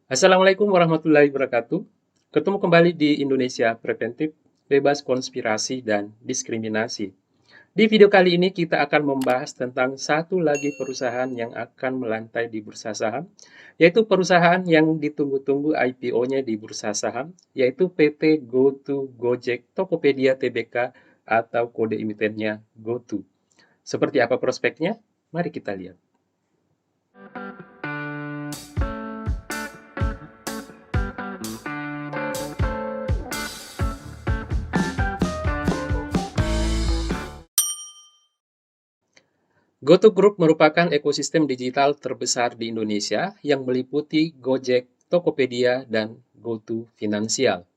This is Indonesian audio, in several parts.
Assalamualaikum warahmatullahi wabarakatuh. Ketemu kembali di Indonesia Preventif, bebas konspirasi dan diskriminasi. Di video kali ini kita akan membahas tentang satu lagi perusahaan yang akan melantai di bursa saham, yaitu perusahaan yang ditunggu-tunggu IPO-nya di bursa saham, yaitu PT GoTo Gojek Tokopedia Tbk atau kode emitennya GoTo. Seperti apa prospeknya? Mari kita lihat. GoTo Group merupakan ekosistem digital terbesar di Indonesia yang meliputi Gojek, Tokopedia, dan GoTo Finansial.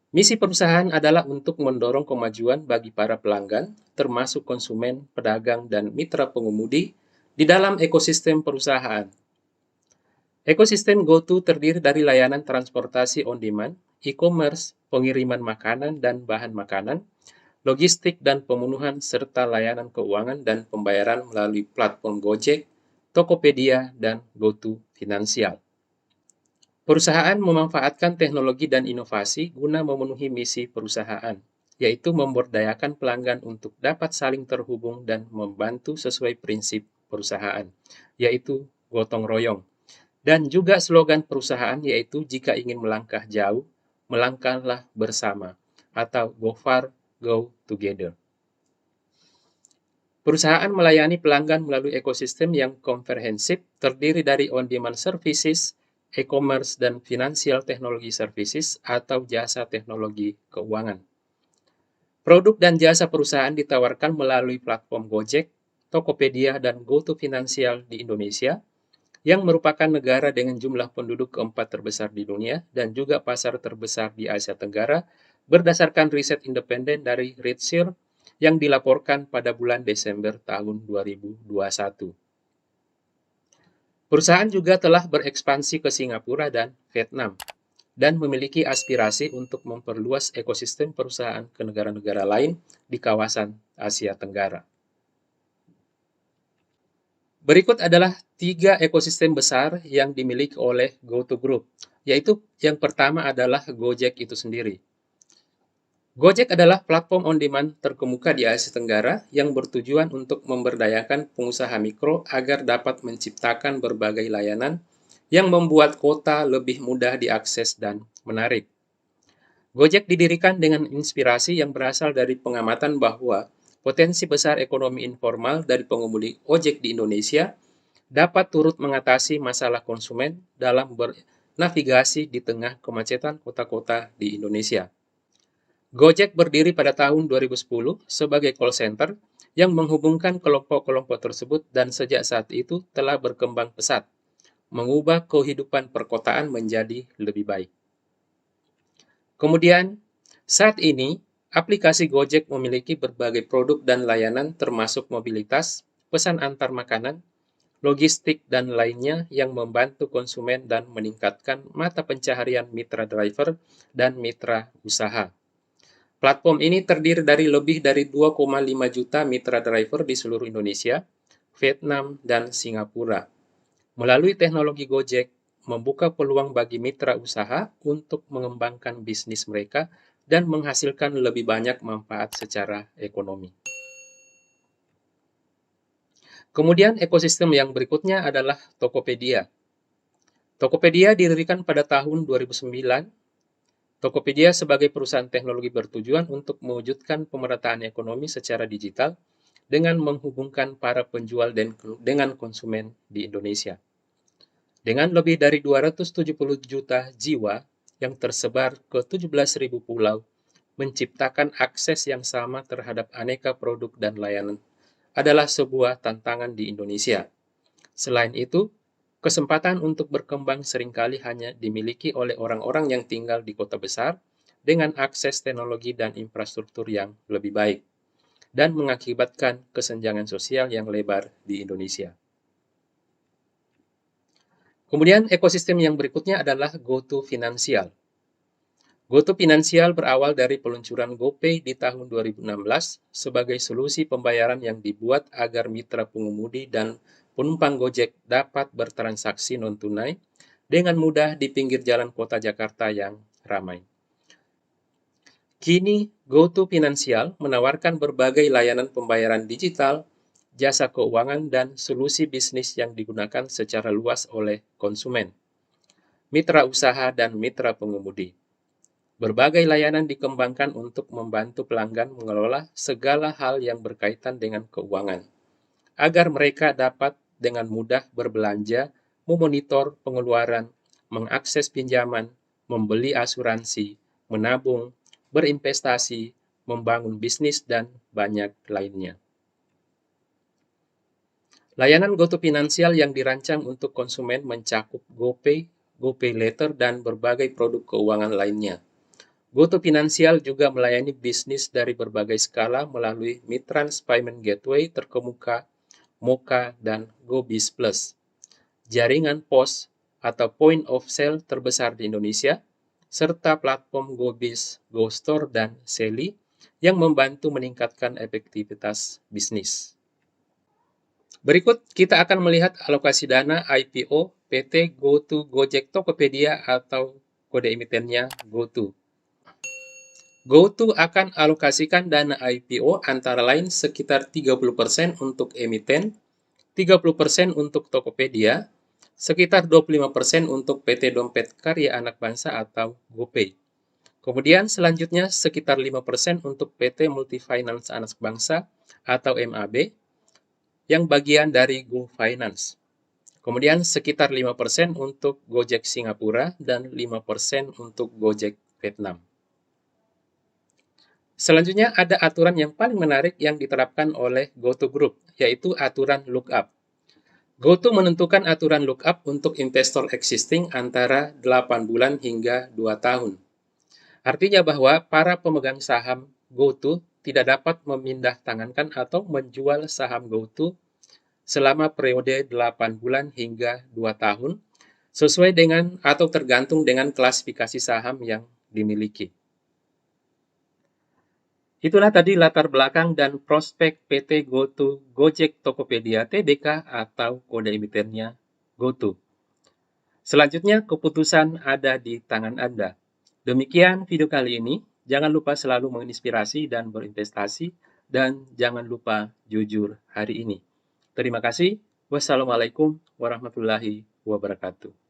Misi perusahaan adalah untuk mendorong kemajuan bagi para pelanggan, termasuk konsumen, pedagang, dan mitra pengemudi di dalam ekosistem perusahaan. Ekosistem GoTo terdiri dari layanan transportasi on-demand, e-commerce, pengiriman makanan dan bahan makanan, logistik dan pemenuhan, serta layanan keuangan dan pembayaran melalui platform Gojek, Tokopedia, dan GoTo Finansial. Perusahaan memanfaatkan teknologi dan inovasi guna memenuhi misi perusahaan, yaitu memberdayakan pelanggan untuk dapat saling terhubung dan membantu sesuai prinsip perusahaan, yaitu gotong royong. Dan juga slogan perusahaan yaitu jika ingin melangkah jauh, melangkahlah bersama, atau go far, go together. Perusahaan melayani pelanggan melalui ekosistem yang komprehensif terdiri dari on-demand services, e-commerce, dan financial technology services atau jasa teknologi keuangan. Produk dan jasa perusahaan ditawarkan melalui platform Gojek, Tokopedia, dan GoTo Finansial di Indonesia, yang merupakan negara dengan jumlah penduduk keempat terbesar di dunia dan juga pasar terbesar di Asia Tenggara berdasarkan riset independen dari Redshirt yang dilaporkan pada bulan Desember tahun 2021. Perusahaan juga telah berekspansi ke Singapura dan Vietnam dan memiliki aspirasi untuk memperluas ekosistem perusahaan ke negara-negara lain di kawasan Asia Tenggara. Berikut adalah 3 ekosistem besar yang dimiliki oleh GoTo Group, yaitu yang pertama adalah Gojek itu sendiri. Gojek adalah platform on-demand terkemuka di Asia Tenggara yang bertujuan untuk memberdayakan pengusaha mikro agar dapat menciptakan berbagai layanan yang membuat kota lebih mudah diakses dan menarik. Gojek didirikan dengan inspirasi yang berasal dari pengamatan bahwa potensi besar ekonomi informal dari pengemudi ojek di Indonesia dapat turut mengatasi masalah konsumen dalam bernavigasi di tengah kemacetan kota-kota di Indonesia. Gojek berdiri pada tahun 2010 sebagai call center yang menghubungkan kelompok-kelompok tersebut dan sejak saat itu telah berkembang pesat, mengubah kehidupan perkotaan menjadi lebih baik. Kemudian, saat ini, aplikasi Gojek memiliki berbagai produk dan layanan termasuk mobilitas, pesan antar makanan, logistik, dan lainnya yang membantu konsumen dan meningkatkan mata pencaharian mitra driver dan mitra usaha. Platform ini terdiri dari lebih dari 2,5 juta mitra driver di seluruh Indonesia, Vietnam, dan Singapura. Melalui teknologi Gojek, membuka peluang bagi mitra usaha untuk mengembangkan bisnis mereka dan menghasilkan lebih banyak manfaat secara ekonomi. Kemudian ekosistem yang berikutnya adalah Tokopedia. Tokopedia didirikan pada tahun 2009. Tokopedia sebagai perusahaan teknologi bertujuan untuk mewujudkan pemerataan ekonomi secara digital dengan menghubungkan para penjual dengan konsumen di Indonesia. Dengan lebih dari 270 juta jiwa yang tersebar ke 17.000 pulau, menciptakan akses yang sama terhadap aneka produk dan layanan adalah sebuah tantangan di Indonesia. Selain itu, kesempatan untuk berkembang seringkali hanya dimiliki oleh orang-orang yang tinggal di kota besar dengan akses teknologi dan infrastruktur yang lebih baik, dan mengakibatkan kesenjangan sosial yang lebar di Indonesia. Kemudian ekosistem yang berikutnya adalah GoTo Finansial. GoTo Finansial berawal dari peluncuran GoPay di tahun 2016 sebagai solusi pembayaran yang dibuat agar mitra pengemudi dan penumpang Gojek dapat bertransaksi non-tunai dengan mudah di pinggir jalan kota Jakarta yang ramai. Kini, GoTo Finansial menawarkan berbagai layanan pembayaran digital, jasa keuangan, dan solusi bisnis yang digunakan secara luas oleh konsumen, mitra usaha, dan mitra pengemudi. Berbagai layanan dikembangkan untuk membantu pelanggan mengelola segala hal yang berkaitan dengan keuangan, agar mereka dapat dengan mudah berbelanja, memonitor pengeluaran, mengakses pinjaman, membeli asuransi, menabung, berinvestasi, membangun bisnis, dan banyak lainnya. Layanan GoTo Finansial yang dirancang untuk konsumen mencakup GoPay, GoPay Later, dan berbagai produk keuangan lainnya. GoTo Finansial juga melayani bisnis dari berbagai skala melalui Mitrans Payment Gateway terkemuka, Moka, dan GoBiz Plus, jaringan POS atau Point of Sale terbesar di Indonesia, serta platform GoBiz, GoStore, dan Seli yang membantu meningkatkan efektivitas bisnis. Berikut kita akan melihat alokasi dana IPO PT GoTo Gojek Tokopedia atau kode emitennya GoTo. GoTo akan alokasikan dana IPO antara lain sekitar 30% untuk emiten, 30% untuk Tokopedia, sekitar 25% untuk PT Dompet Karya Anak Bangsa atau GoPay. Kemudian selanjutnya sekitar 5% untuk PT Multifinance Anak Bangsa atau MAB yang bagian dari GoFinance. Kemudian sekitar 5% untuk Gojek Singapura dan 5% untuk Gojek Vietnam. Selanjutnya ada aturan yang paling menarik yang diterapkan oleh GoTo Group, yaitu aturan lookup. GoTo menentukan aturan lookup untuk investor existing antara 8 bulan hingga 2 tahun. Artinya bahwa para pemegang saham GoTo tidak dapat memindahtangankan atau menjual saham GoTo selama periode 8 bulan hingga 2 tahun, sesuai dengan atau tergantung dengan klasifikasi saham yang dimiliki. Itulah tadi latar belakang dan prospek PT GoTo Gojek Tokopedia Tbk atau kode emitennya GoTo. Selanjutnya keputusan ada di tangan Anda. Demikian video kali ini. Jangan lupa selalu menginspirasi dan berinvestasi, dan jangan lupa jujur hari ini. Terima kasih. Wassalamualaikum warahmatullahi wabarakatuh.